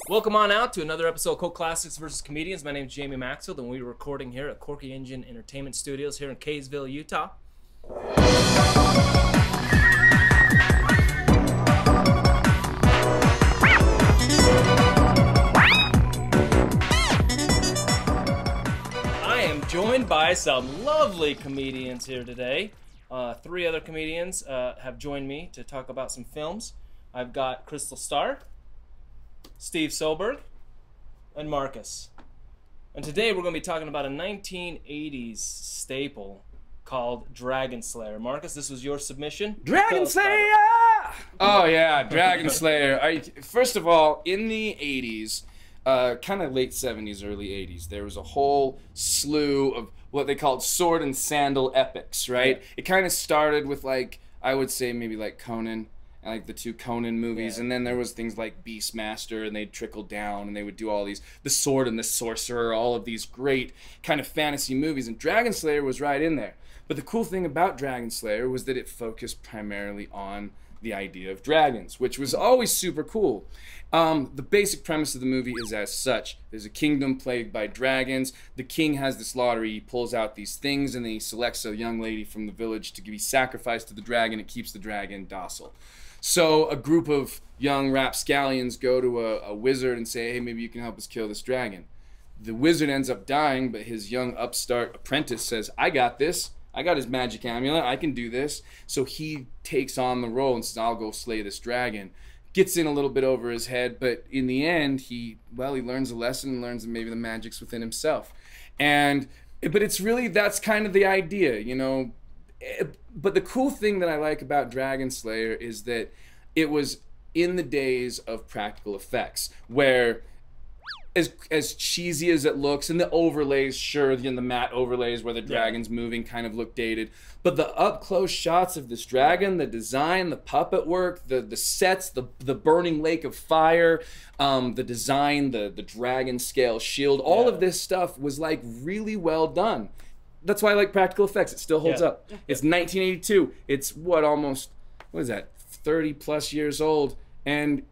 Welcome on out to another episode of Cult Classics vs. Comedians. My name is Jamie Maxfield, and we're recording here at Quirky Engine Entertainment Studios here in Kaysville, Utah. I am joined by some lovely comedians here today. Three other comedians have joined me to talk about some films. I've got Kristal Starr, Steve Soelberg, and Marcus. And today we're going to be talking about a 1980s staple called Dragonslayer. Marcus, this was your submission. Dragonslayer! Oh yeah, Dragonslayer. First of all, in the 80s, kind of late 70s, early 80s, there was a whole slew of what they called sword and sandal epics, right? It kind of started with, like, I would say maybe like Conan, and like the two Conan movies, and then there was things like Beastmaster, and they'd trickle down, and they would do all these, The Sword and the Sorcerer, all of these great kind of fantasy movies, and Dragonslayer was right in there. But the cool thing about Dragonslayer was that it focused primarily on the idea of dragons, which was always super cool. The basic premise of the movie is as such. There's a kingdom plagued by dragons. The king has this lottery. He pulls out these things, and then he selects a young lady from the village to be sacrificed to the dragon. It keeps the dragon docile. So a group of young rapscallions go to a wizard and say, hey, maybe you can help us kill this dragon. The wizard ends up dying, but his young upstart apprentice says, I got this. I got his magic amulet. I can do this. So he takes on the role and says, I'll go slay this dragon. Gets in a little bit over his head, but in the end, he learns a lesson and learns that maybe the magic's within himself. But it's really, that's kind of the idea, you know. But the cool thing that I like about Dragonslayer is that it was in the days of practical effects, where as cheesy as it looks, and the overlays, sure, the matte overlays where the dragon's moving kind of look dated, but the up-close shots of this dragon, the design, the puppet work, the sets, the burning lake of fire, the design, the dragon scale shield, all of this stuff was like really well done. That's why I like practical effects. It still holds up. It's 1982. It's what is that, 30 plus years old, and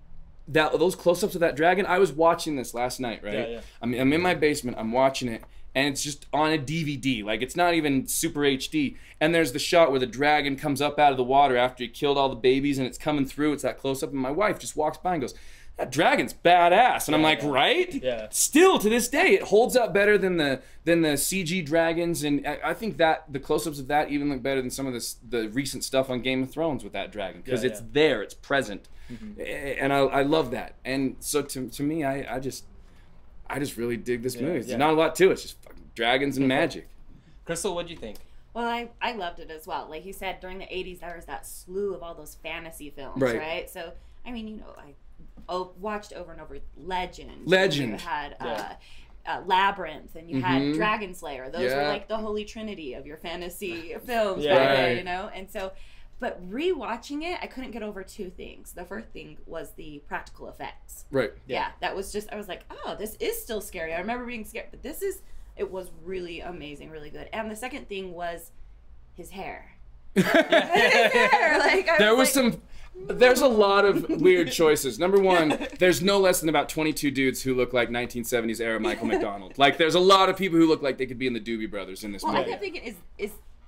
those close-ups of that dragon, I was watching this last night, right? I'm in my basement, I'm watching it, and it's just on a DVD, like it's not even super HD, and there's the shot where the dragon comes up out of the water after he killed all the babies, and it's coming through, it's that close-up, and my wife just walks by and goes, that dragon's badass, and I'm like, right? Yeah. Still to this day, it holds up better than the CG dragons, and I think that the close-ups of that even look better than some of the recent stuff on Game of Thrones with that dragon, because it's there, it's present, and I love that. And so to me, I just really dig this movie. There's not a lot to it. It's just fucking dragons and magic. Kristal, what'd you think? Well, I loved it as well. Like he said, during the 80s, there was that slew of all those fantasy films, right? So, I mean, you know, I watched over and over Legend. You had Labyrinth, and you had Dragonslayer. Those were like the holy trinity of your fantasy films back then, you know? And so, but rewatching it, I couldn't get over two things. The first thing was the practical effects. Right. Yeah, that was just, I was like, oh, this is still scary. I remember being scared, but it was really amazing, really good. And the second thing was his hair. His hair. Like, there's a lot of weird choices. Number one, there's no less than about 22 dudes who look like 1970s era Michael McDonald. Like, there's a lot of people who look like they could be in the Doobie Brothers in this movie. I kept thinking,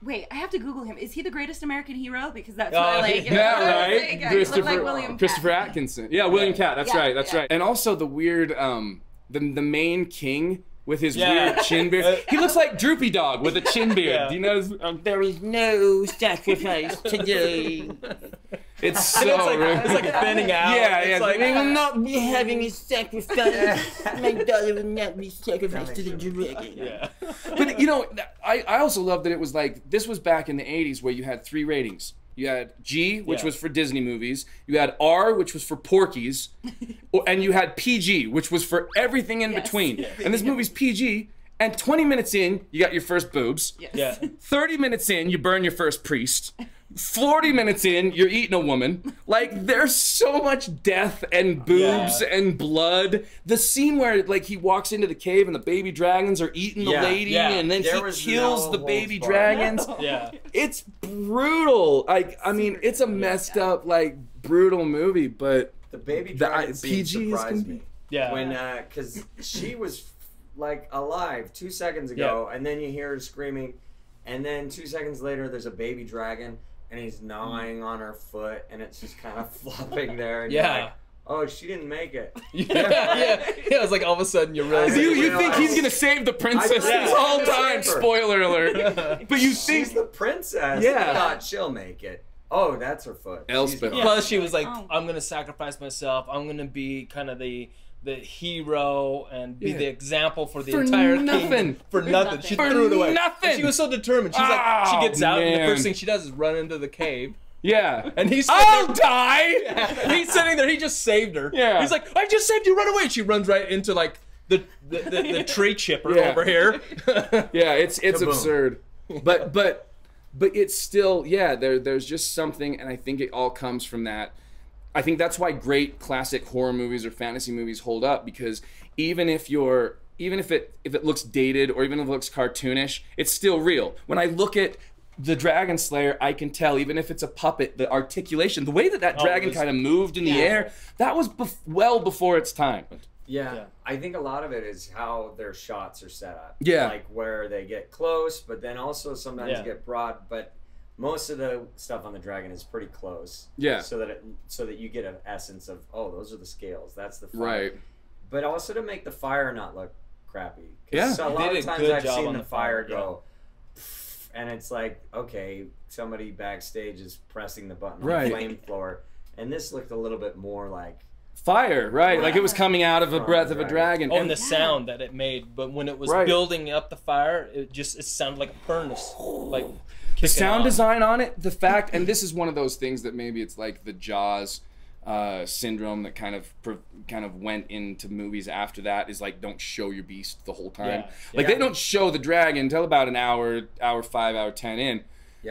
wait, I have to Google him. Is he the greatest American hero? Because that's what I like. Right? Like Christopher Atkinson. Yeah, William Katt. That's right. That's right. And also the weird, the main king with his weird chin beard. He looks like Droopy Dog with a chin beard. Do you notice? There is no sacrifice today. It's so it's like thinning out. It's like, we will not be having a sacrifice. My daughter will not be sacrificed to the dragon. But you know, I also love that it was like, this was back in the 80s where you had 3 ratings. You had G, which was for Disney movies. You had R, which was for Porky's. And you had PG, which was for everything in between. And this movie's PG. And 20 minutes in, you got your first boobs. 30 minutes in, you burn your first priest. 40 minutes in, you're eating a woman. Like, there's so much death and boobs and blood. The scene where, like, he walks into the cave and the baby dragons are eating the lady, and then he kills the baby dragons. It's brutal. Like, I mean, it's a messed up, like, brutal movie, but the baby dragons PG surprised me. Yeah. When because she was like alive 2 seconds ago, and then you hear her screaming, and then 2 seconds later there's a baby dragon, and he's gnawing on her foot, and it's just kind of flopping there. And you're like, oh, she didn't make it. Yeah. It's like all of a sudden you realize. You think he's gonna save the princess this whole time? Spoiler alert. But you think she's the princess. Yeah. I thought she'll make it. Oh, that's her foot. Elspeth. Plus, she was like, I'm gonna sacrifice myself. I'm gonna be kind of the hero and be the example for the entire kingdom. For nothing. She threw it away. Nothing. And she was so determined. She's like, she gets out, and the first thing she does is run into the cave. Yeah. And he's I'll die! Yeah. He's sitting there, he just saved her. Yeah. He's like, I just saved you, run away. She runs right into like the tree chipper over here. Yeah, it's absurd. But it's still, there's just something, and I think it all comes from that. I think that's why great classic horror movies or fantasy movies hold up, because even if it looks dated or even if it looks cartoonish, it's still real. When I look at the Dragonslayer, I can tell, even if it's a puppet, the articulation, the way that dragon kind of moved in the air, that was well before its time. Yeah, I think a lot of it is how their shots are set up. Yeah. Like where they get close, but then also sometimes get broad. But most of the stuff on the dragon is pretty close. Yeah. So that you get an essence of, oh, those are the scales. That's the fire. Right. But also to make the fire not look crappy. Yeah. So a lot of times I've seen the fire go, and it's like, okay, somebody backstage is pressing the button on the flamethrower, and this looked a little bit more like fire, right? Like it was coming out of a breath of a dragon. And the sound that it made, but when it was building up the fire, it sounded like a furnace, like the sound design on it, the fact, and this is one of those things that maybe it's like the Jaws syndrome that kind of went into movies after that, is like, don't show your beast the whole time. Like they don't show the dragon until about an hour 5, hour 10 in,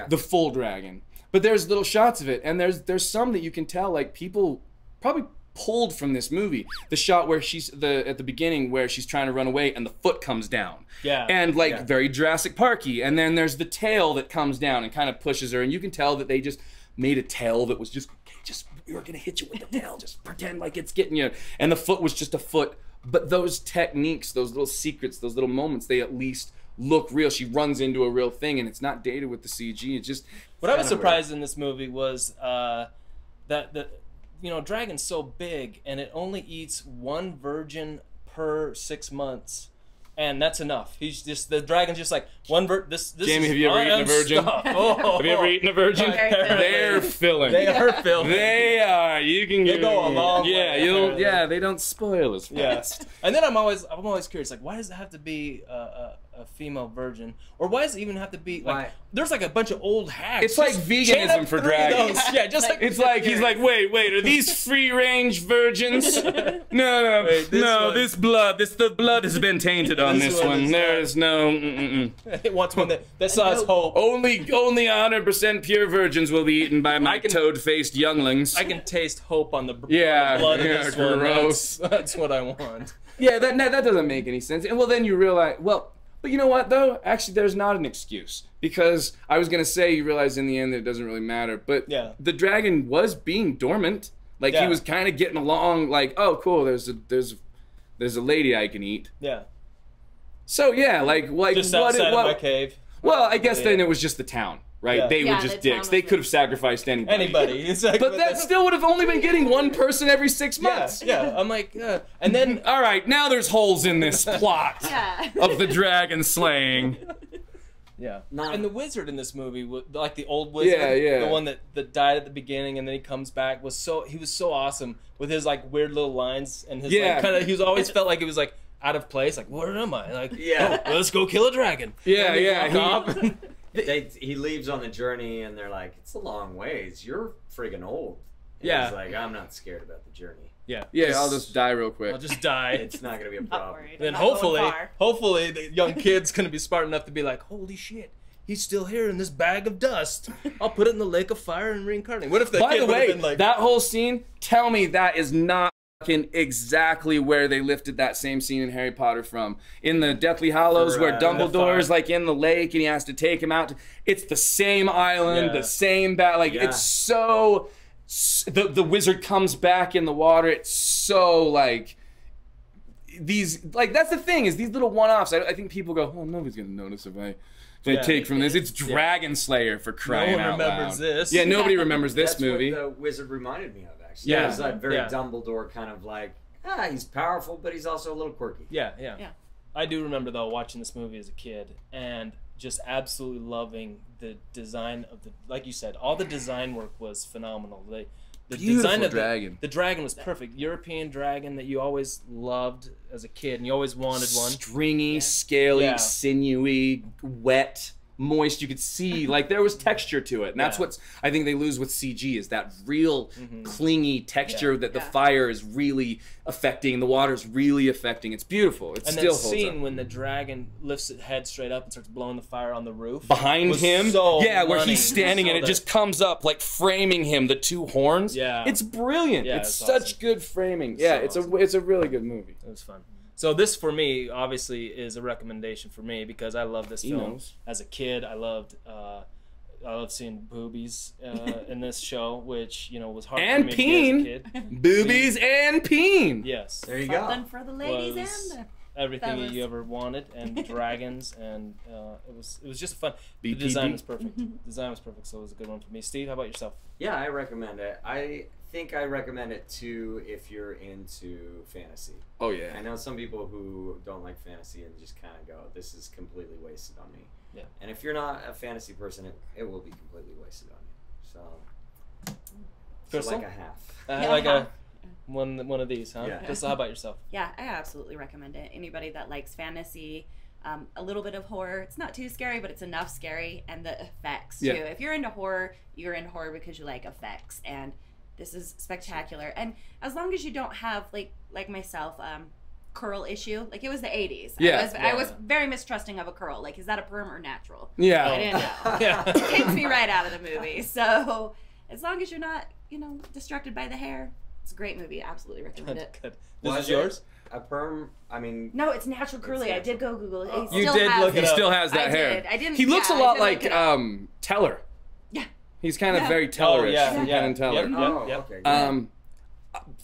the full dragon. But there's little shots of it, and there's some that you can tell like people probably pulled from this movie. The shot where she's at the beginning where she's trying to run away and the foot comes down. And like very Jurassic Parky. And then there's the tail that comes down and kind of pushes her, and you can tell that they just made a tail that was just we're gonna hit you with the tail, just pretend like it's getting you. And the foot was just a foot. But those techniques, those little secrets, those little moments, they at least look real. She runs into a real thing, and it's not dated with the CG. It's just what I was surprised in this movie was that dragon's so big, and it only eats one virgin per 6 months, and that's enough. The dragon's just like one this Jamie, have you ever eaten a virgin? Have you ever eaten a virgin? They're filling. They are filling. They are. You can They go a long way. Yeah, they don't spoil as fast. And then I'm always curious, like, why does it have to be a female virgin, or why does it even have to be like? There's like a bunch of old hags. It's like veganism for dragons. Just like it's like he's like, wait, are these free range virgins? No, this blood has been tainted on this one. There is no. It wants one that saws hope. Only 100% pure virgins will be eaten by my toad-faced younglings. I can taste hope on the blood of this one. Gross. That's what I want. Yeah, that doesn't make any sense. And well, then you realize, but you know what though? Actually, there's not an excuse, because I was gonna say you realize in the end that it doesn't really matter. But the dragon was being dormant. Like he was kind of getting along. Like, oh, cool. There's a lady I can eat. Yeah. So like just outside of my cave. Well, I guess then it was just the town, right? Yeah. They were just dicks. They could have sacrificed anybody. Exactly. But that still would have only been getting one person every 6 months. Yeah. I'm like, and then all right, now there's holes in this plot of the dragon slaying. Yeah. And the wizard in this movie, like the old wizard, the one that died at the beginning and then he comes back, he was so awesome with his like weird little lines and his like, kind of, he was always felt like it was like out of place, like, where am I? Like, let's go kill a dragon. He leaves on the journey, and they're like, it's a long ways. You're friggin' old. And he's like, I'm not scared about the journey. Yeah, I'll just die real quick. I'll just die. It's not gonna be a problem. Then hopefully the young kid's gonna be smart enough to be like, holy shit, he's still here in this bag of dust. I'll put it in the lake of fire and reincarnate. What if the kid would have been like, that whole scene? Tell me that is not exactly where they lifted that same scene in Harry Potter from. In the Deathly Hallows, where Dumbledore's like in the lake and he has to take him out. It's the same island, the same it's so. The wizard comes back in the water. It's so like these, like, that's the thing, is these little one-offs. I think people go, oh, nobody's gonna notice if I take from this. It's Dragonslayer, for crying out loud. No one remembers this. Yeah, nobody remembers this movie. That's what the wizard reminded me of, actually. Yeah. It was that very Dumbledore kind of like, he's powerful, but he's also a little quirky. Yeah. I do remember, though, watching this movie as a kid and just absolutely loving the design of the, like you said, all the design work was phenomenal. The design of the dragon was perfect. European dragon that you always loved as a kid, and you always wanted one. Stringy, scaly, sinewy, wet, moist. You could see, like, there was texture to it, and that's what's I think they lose with CG, is that real clingy texture that the fire is really affecting, the water's really affecting. It's beautiful. It still holds up. And that scene when the dragon lifts its head straight up and starts blowing the fire on the roof behind him, where he's standing and it that just comes up, like, framing him, the two horns. It's brilliant. It's such good framing. It's a really good movie. It was fun. So this, for me, obviously is a recommendation for me, because I love this film as a kid. I loved seeing boobies in this show, which, you know, was hard for me to get as a kid. Boobies and peen. Yes. There you go. Something for the ladies and the everything that you ever wanted, and dragons, and it was just fun. The design was perfect. Design was perfect, so it was a good one for me. Steve, how about yourself? Yeah, I recommend it. I think I recommend it too if you're into fantasy. Oh yeah. I know some people who don't like fantasy and just kind of go, "This is completely wasted on me." Yeah. And if you're not a fantasy person, it will be completely wasted on you. So like a half. Like a one of these, huh? Yeah. Crystal, how about yourself? Yeah, I absolutely recommend it. Anybody that likes fantasy, a little bit of horror. It's not too scary, but it's enough scary, and the effects too. If you're into horror, you're into horror because you like effects, and this is spectacular. And as long as you don't have like myself, curl issue, like it was the 80s. I was very mistrusting of a curl. Like, is that a perm or natural? Yeah. I didn't know. It takes me right out of the movie. So as long as you're not, distracted by the hair, it's a great movie. Absolutely recommend it. Good. This is yours? A perm? I mean... No, it's natural curly. I did go Google it. He still has that hair. I didn't. He looks a lot like Teller. Yeah. He's kind of very Tellerish from Penn and Teller. Okay.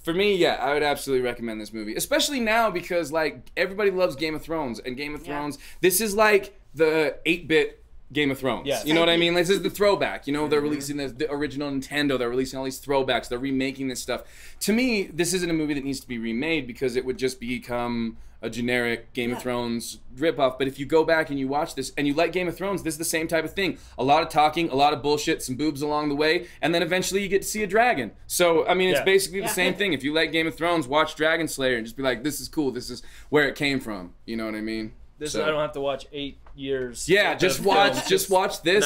For me, I would absolutely recommend this movie, especially now because, like, everybody loves Game of Thrones, and Game of Thrones, this is like the 8-bit Game of Thrones. Yes. You know what I mean? This is the throwback. They're releasing the original Nintendo. They're releasing all these throwbacks. They're remaking this stuff. To me, this isn't a movie that needs to be remade because it would just become a generic Game of Thrones ripoff. But if you go back and you watch this and you like Game of Thrones, this is the same type of thing. A lot of talking, a lot of bullshit, some boobs along the way, and then eventually you get to see a dragon. So, I mean, it's basically the same thing. If you like Game of Thrones, watch Dragonslayer and just be like, this is cool. This is where it came from. You know what I mean? I don't have to watch 8 years. Yeah, just watch this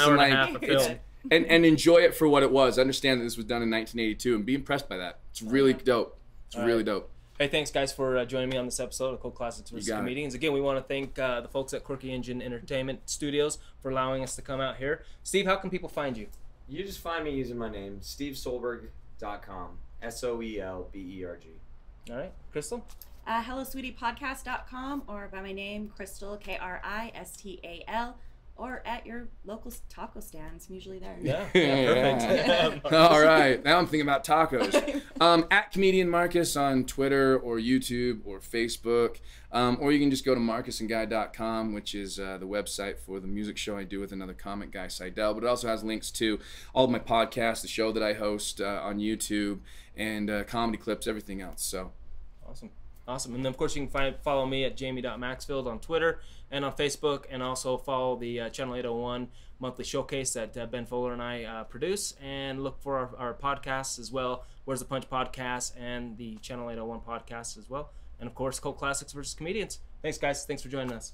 and enjoy it for what it was. Understand that this was done in 1982 and be impressed by that. It's really dope. It's really dope. Hey, thanks guys for joining me on this episode of Cult Classics vs. Comedians. Again, we want to thank the folks at Quirky Engine Entertainment Studios for allowing us to come out here. Steve, how can people find you? You just find me using my name, stevesoelberg.com. SOELBERG. All right, Kristal? HelloSweetiePodcast.com, or by my name, Kristal, KRISTAL, or at your local taco stands. I'm usually there. Yeah, perfect. All right, now I'm thinking about tacos. At Comedian Marcus on Twitter or YouTube or Facebook, or you can just go to marcusandguy.com, which is the website for the music show I do with another comic guy, Seidel. But it also has links to all of my podcasts, the show that I host on YouTube, and comedy clips, everything else. So Awesome. And then, of course, you can follow me at jamie.maxfield on Twitter and on Facebook, and also follow the Channel 801 monthly showcase that Ben Fuller and I produce, and look for our podcasts as well, Where's the Punch podcast and the Channel 801 podcast as well. And, of course, Cult Classics vs. Comedians. Thanks, guys. Thanks for joining us.